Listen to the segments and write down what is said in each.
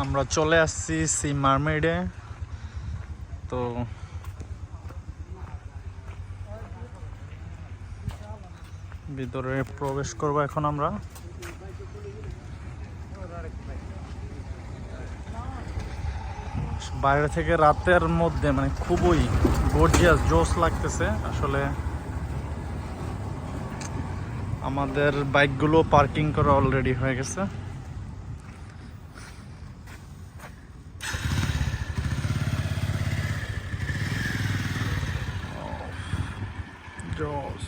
আমরা চলে আসছি সি মারমেডে। তো ভিতরে প্রবেশ করব এখন আমরা। বাইরে থেকে রাতের মধ্যে মানে খুবই গর্জিয়াস জোস লাগতেছে আসলে। আমাদের বাইকগুলো পার্কিং করা অলরেডি হয়ে গেছে। জোস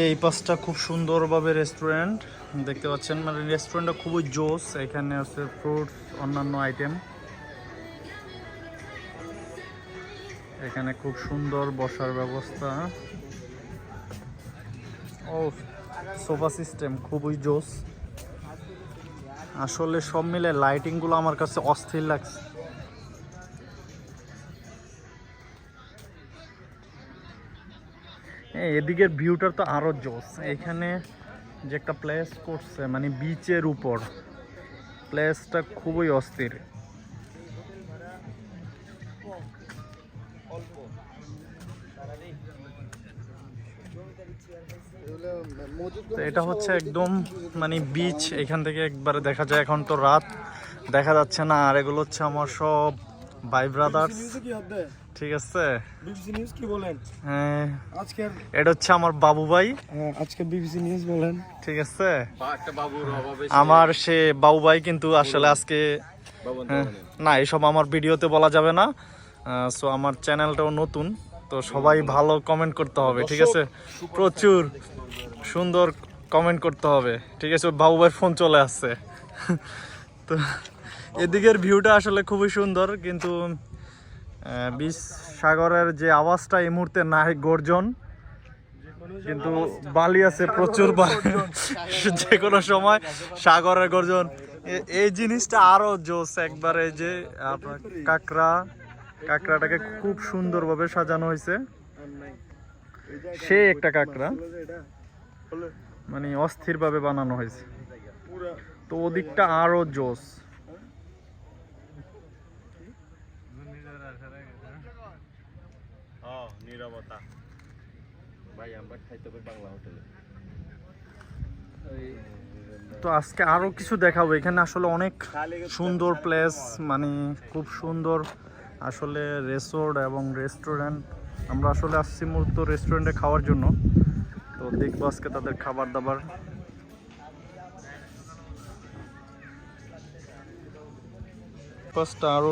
এই পাশটা খুব সুন্দরভাবে রেস্টুরেন্ট দেখতে পাচ্ছেন, মানে রেস্টুরেন্টটা খুবই জোস। এখানে আছে ফ্রুটস, অন্যান্য আইটেম। এখানে খুব সুন্দর বসার ব্যবস্থা। ও সোফা সিস্টেম খুবই জোস আসলে। সব মিলে লাইটিং গুলো আমার কাছে অস্থির লাগছে। এদিকের ভিউটা তো আরো জোস। এখানে যে একটা প্লেস করছে মানে বিচের উপর, প্লেসটা খুবই অস্থির। তো এটা হচ্ছে একদম মানে বিচ, এখান থেকে একবারে দেখা যায়। এখন তো রাত, দেখা যাচ্ছে না। আর এগুলো হচ্ছে আমার সব ভাই ব্রাদার্স, ঠিক আছে। বিবিসি নিউজ কি বলেন? হ্যাঁ, আজকের এটা হচ্ছে আমার বাবু ভাই। আজকে বিবিসি নিউজ বলেন, ঠিক আছে। আমার সে বাবু ভাই, কিন্তু আসলে আজকে না, এসব আমার ভিডিওতে বলা যাবে না। সো আমার চ্যানেলটাও নতুন, তো সবাই ভালো কমেন্ট করতে হবে, ঠিক আছে। প্রচুর সুন্দর কমেন্ট করতে হবে, ঠিক আছে। বাবু ভাইয়ের ফোন চলে আসছে। তো এদিকের ভিউটা আসলে খুবই সুন্দর, কিন্তু বিচ সাগরের যে আওয়াজটা এই মুহূর্তে নাই, গর্জন। কিন্তু বালি আছে প্রচুর, যে কোনো সময় সাগরের গর্জন। এই জিনিসটা আরো জোস একবারে। যে আপনার কাঁকড়াটাকে খুব সুন্দরভাবে সাজানো হয়েছে। সে একটা কাঁকড়া মানে অস্থির ভাবে বানানো হয়েছে। তো ওদিকটা আরো জোস। তো আজকে আরো কিছু দেখাবো। এখানে আসলে অনেক সুন্দর প্লেস, মানে খুব সুন্দর আসলে রিসোর্ট এবং রেস্টুরেন্ট। আমরা আসলে আসছি মূলত রেস্টুরেন্টে খাওয়ার জন্য। তো দেখবো আজকে তাদের খাবার দাবার। আরো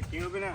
কিং হবে না?